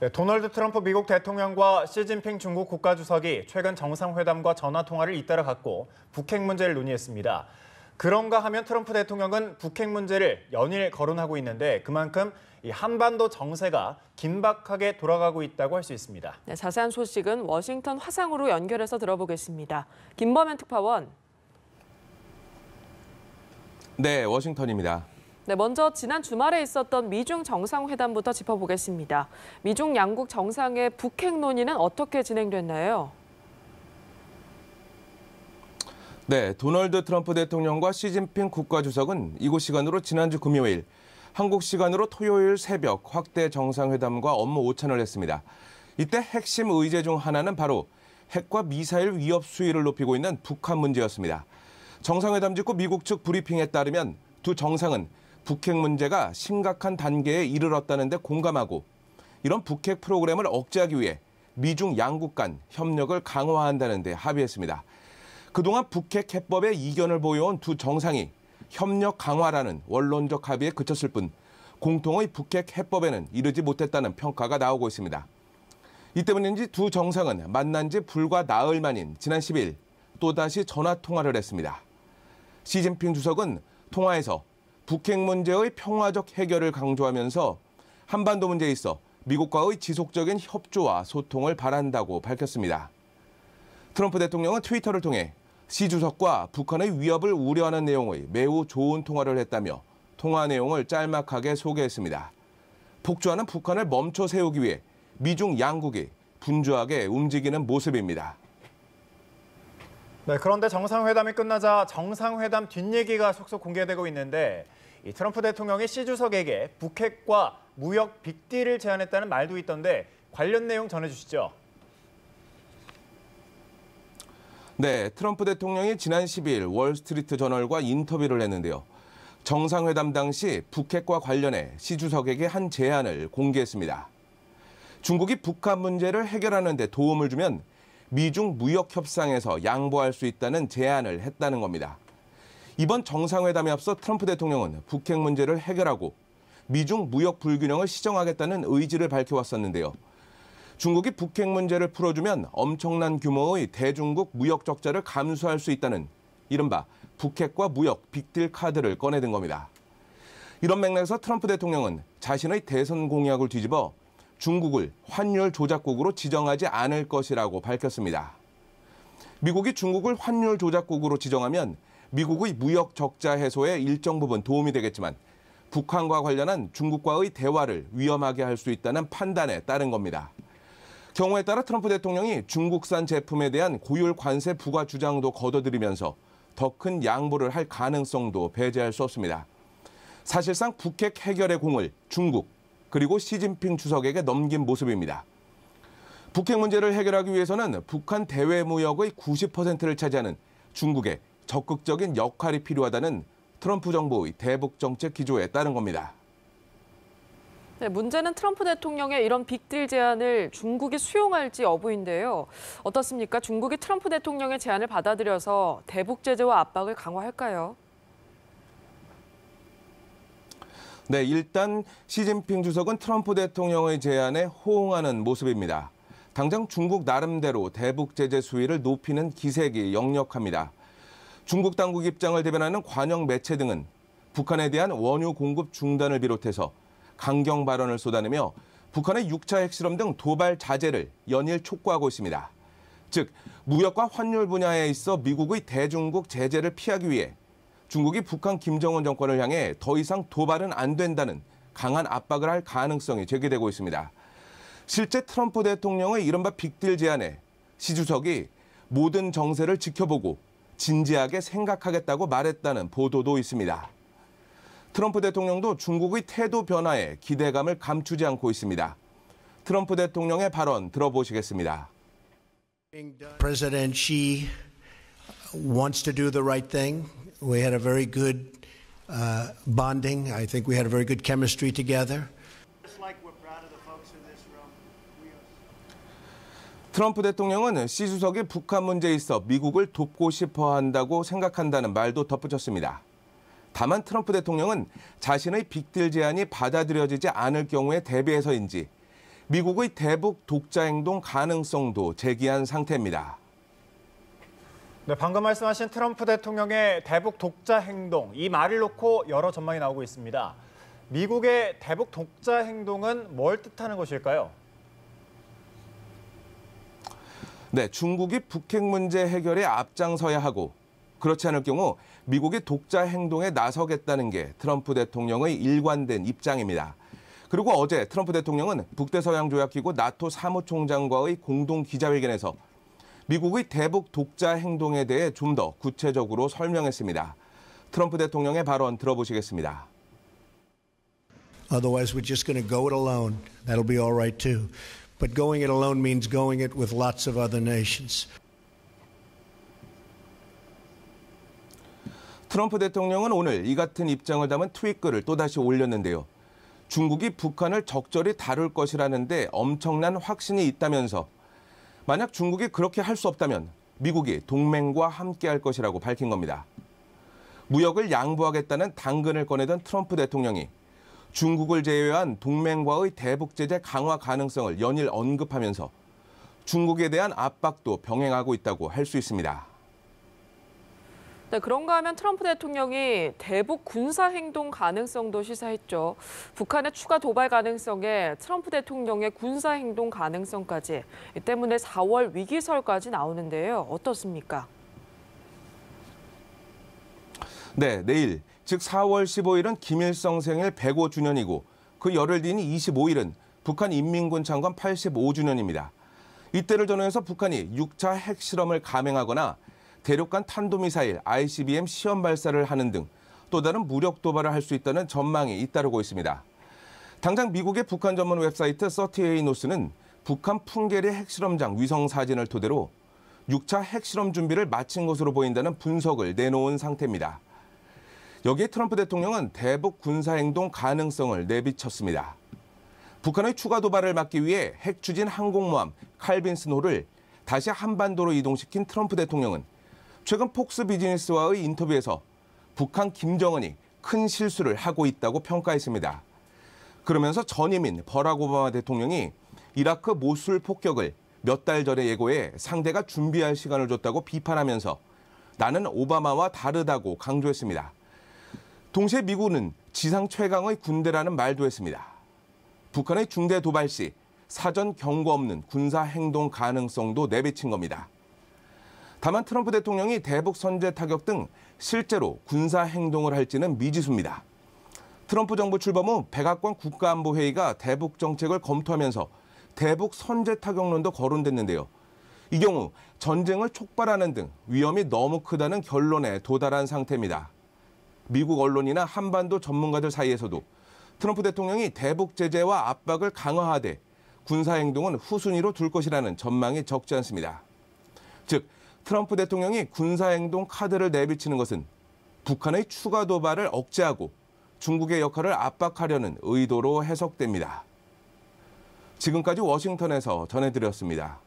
네, 도널드 트럼프 미국 대통령과 시진핑 중국 국가주석이 최근 정상회담과 전화통화를 잇따라 갖고 북핵 문제를 논의했습니다. 그런가 하면 트럼프 대통령은 북핵 문제를 연일 거론하고 있는데 그만큼 이 한반도 정세가 긴박하게 돌아가고 있다고 할 수 있습니다. 네, 자세한 소식은 워싱턴 화상으로 연결해서 들어보겠습니다. 김범현 특파원. 네, 워싱턴입니다. 네, 먼저 지난 주말에 있었던 미중 정상회담부터 짚어보겠습니다. 미중 양국 정상의 북핵 논의는 어떻게 진행됐나요? 네, 도널드 트럼프 대통령과 시진핑 국가주석은 이곳 시간으로 지난주 금요일, 한국 시간으로 토요일 새벽 확대 정상회담과 업무 오찬을 했습니다. 이때 핵심 의제 중 하나는 바로 핵과 미사일 위협 수위를 높이고 있는 북한 문제였습니다. 정상회담 직후 미국 측 브리핑에 따르면 두 정상은 북핵 문제가 심각한 단계에 이르렀다는 데 공감하고 이런 북핵 프로그램을 억제하기 위해 미중 양국 간 협력을 강화한다는 데 합의했습니다. 그동안 북핵 해법에 이견을 보여온 두 정상이 협력 강화라는 원론적 합의에 그쳤을 뿐 공통의 북핵 해법에는 이르지 못했다는 평가가 나오고 있습니다. 이 때문인지 두 정상은 만난 지 불과 나흘 만인 지난 10일 또다시 전화통화를 했습니다. 시진핑 주석은 통화에서 북핵 문제의 평화적 해결을 강조하면서 한반도 문제에 있어 미국과의 지속적인 협조와 소통을 바란다고 밝혔습니다. 트럼프 대통령은 트위터를 통해 시 주석과 북한의 위협을 우려하는 내용의 매우 좋은 통화를 했다며 통화 내용을 짤막하게 소개했습니다. 폭주하는 북한을 멈춰 세우기 위해 미중 양국이 분주하게 움직이는 모습입니다. 네, 그런데 정상회담이 끝나자 정상회담 뒷얘기가 속속 공개되고 있는데 이 트럼프 대통령이 시 주석에게 북핵과 무역 빅딜을 제안했다는 말도 있던데 관련 내용 전해주시죠. 네, 트럼프 대통령이 지난 10일 월스트리트 저널과 인터뷰를 했는데요. 정상회담 당시 북핵과 관련해 시 주석에게 한 제안을 공개했습니다. 중국이 북한 문제를 해결하는 데 도움을 주면 미중 무역 협상에서 양보할 수 있다는 제안을 했다는 겁니다. 이번 정상회담에 앞서 트럼프 대통령은 북핵 문제를 해결하고 미중 무역 불균형을 시정하겠다는 의지를 밝혀왔었는데요. 중국이 북핵 문제를 풀어주면 엄청난 규모의 대중국 무역 적자를 감수할 수 있다는 이른바 북핵과 무역 빅딜 카드를 꺼내든 겁니다. 이런 맥락에서 트럼프 대통령은 자신의 대선 공약을 뒤집어 중국을 환율 조작국으로 지정하지 않을 것이라고 밝혔습니다. 미국이 중국을 환율 조작국으로 지정하면 미국의 무역 적자 해소에 일정 부분 도움이 되겠지만 북한과 관련한 중국과의 대화를 위험하게 할 수 있다는 판단에 따른 겁니다. 경우에 따라 트럼프 대통령이 중국산 제품에 대한 고율 관세 부과 주장도 거둬들이면서 더 큰 양보를 할 가능성도 배제할 수 없습니다. 사실상 북핵 해결의 공을 중국 그리고 시진핑 주석에게 넘긴 모습입니다. 북핵 문제를 해결하기 위해서는 북한 대외 무역의 90%를 차지하는 중국의 적극적인 역할이 필요하다는 트럼프 정부의 대북 정책 기조에 따른 겁니다. 네, 문제는 트럼프 대통령의 이런 빅딜 제안을 중국이 수용할지 여부인데요. 어떻습니까? 중국이 트럼프 대통령의 제안을 받아들여서 대북 제재와 압박을 강화할까요? 네, 일단 시진핑 주석은 트럼프 대통령의 제안에 호응하는 모습입니다. 당장 중국 나름대로 대북 제재 수위를 높이는 기색이 역력합니다. 중국 당국 입장을 대변하는 관영 매체 등은 북한에 대한 원유 공급 중단을 비롯해서 강경 발언을 쏟아내며 북한의 6차 핵실험 등 도발 자제를 연일 촉구하고 있습니다. 즉, 무역과 환율 분야에 있어 미국의 대중국 제재를 피하기 위해 중국이 북한 김정은 정권을 향해 더 이상 도발은 안 된다는 강한 압박을 할 가능성이 제기되고 있습니다. 실제 트럼프 대통령의 이른바 빅딜 제안에 시 주석이 모든 정세를 지켜보고 진지하게 생각하겠다고 말했다는 보도도 있습니다. 트럼프 대통령도 중국의 태도 변화에 기대감을 감추지 않고 있습니다. 트럼프 대통령의 발언 들어보시겠습니다. President Xi wants to do the right thing. We had a very good bonding. I think we had a very good chemistry together. 트럼프 대통령은 시 주석이 북한 문제에 있어 미국을 돕고 싶어 한다고 생각한다는 말도 덧붙였습니다. 다만 트럼프 대통령은 자신의 빅딜 제안이 받아들여지지 않을 경우에 대비해서인지 미국의 대북 독자 행동 가능성도 제기한 상태입니다. 네, 방금 말씀하신 트럼프 대통령의 대북 독자 행동, 이 말을 놓고 여러 전망이 나오고 있습니다. 미국의 대북 독자 행동은 뭘 뜻하는 것일까요? 네, 중국이 북핵 문제 해결에 앞장서야 하고 그렇지 않을 경우 미국이 독자 행동에 나서겠다는 게 트럼프 대통령의 일관된 입장입니다. 그리고 어제 트럼프 대통령은 북대서양조약기구 나토 사무총장과의 공동 기자회견에서 미국의 대북 독자 행동에 대해 좀 더 구체적으로 설명했습니다. 트럼프 대통령의 발언 들어보시겠습니다. Otherwise, we're just going to go it alone. That'll be all right too. But going it alone means going it with lots of other nations. 트럼프 대통령은 오늘 이 같은 입장을 담은 트윗글을 또다시 올렸는데요. 중국이 북한을 적절히 다룰 것이라는데 엄청난 확신이 있다면서 만약 중국이 그렇게 할 수 없다면 미국이 동맹과 함께할 것이라고 밝힌 겁니다. 무역을 양보하겠다는 당근을 꺼내던 트럼프 대통령이 중국을 제외한 동맹과의 대북 제재 강화 가능성을 연일 언급하면서 중국에 대한 압박도 병행하고 있다고 할 수 있습니다. 네, 그런가 하면 트럼프 대통령이 대북 군사 행동 가능성도 시사했죠. 북한의 추가 도발 가능성에 트럼프 대통령의 군사 행동 가능성까지, 이 때문에 4월 위기설까지 나오는데요. 어떻습니까? 네, 내일, 즉 4월 15일은 김일성 생일 105주년이고 그 열흘 뒤인 25일은 북한 인민군 창건 85주년입니다. 이때를 전후해서 북한이 6차 핵실험을 감행하거나 대륙간 탄도미사일 ICBM 시험 발사를 하는 등 또 다른 무력 도발을 할 수 있다는 전망이 잇따르고 있습니다. 당장 미국의 북한 전문 웹사이트 38 노스는 북한 풍계리 핵실험장 위성 사진을 토대로 6차 핵실험 준비를 마친 것으로 보인다는 분석을 내놓은 상태입니다. 여기에 트럼프 대통령은 대북 군사행동 가능성을 내비쳤습니다. 북한의 추가 도발을 막기 위해 핵 추진 항공모함 칼빈스호를 다시 한반도로 이동시킨 트럼프 대통령은 최근 폭스 비즈니스와의 인터뷰에서 북한 김정은이 큰 실수를 하고 있다고 평가했습니다. 그러면서 전임인 버락 오바마 대통령이 이라크 모술 폭격을 몇 달 전에 예고해 상대가 준비할 시간을 줬다고 비판하면서 나는 오바마와 다르다고 강조했습니다. 동시에 미국은 지상 최강의 군대라는 말도 했습니다. 북한의 중대 도발 시 사전 경고 없는 군사 행동 가능성도 내비친 겁니다. 다만 트럼프 대통령이 대북 선제 타격 등 실제로 군사 행동을 할지는 미지수입니다. 트럼프 정부 출범 후 백악관 국가안보회의가 대북 정책을 검토하면서 대북 선제 타격론도 거론됐는데요. 이 경우 전쟁을 촉발하는 등 위험이 너무 크다는 결론에 도달한 상태입니다. 미국 언론이나 한반도 전문가들 사이에서도 트럼프 대통령이 대북 제재와 압박을 강화하되 군사 행동은 후순위로 둘 것이라는 전망이 적지 않습니다. 즉, 트럼프 대통령이 군사 행동 카드를 내비치는 것은 북한의 추가 도발을 억제하고 중국의 역할을 압박하려는 의도로 해석됩니다. 지금까지 워싱턴에서 전해드렸습니다.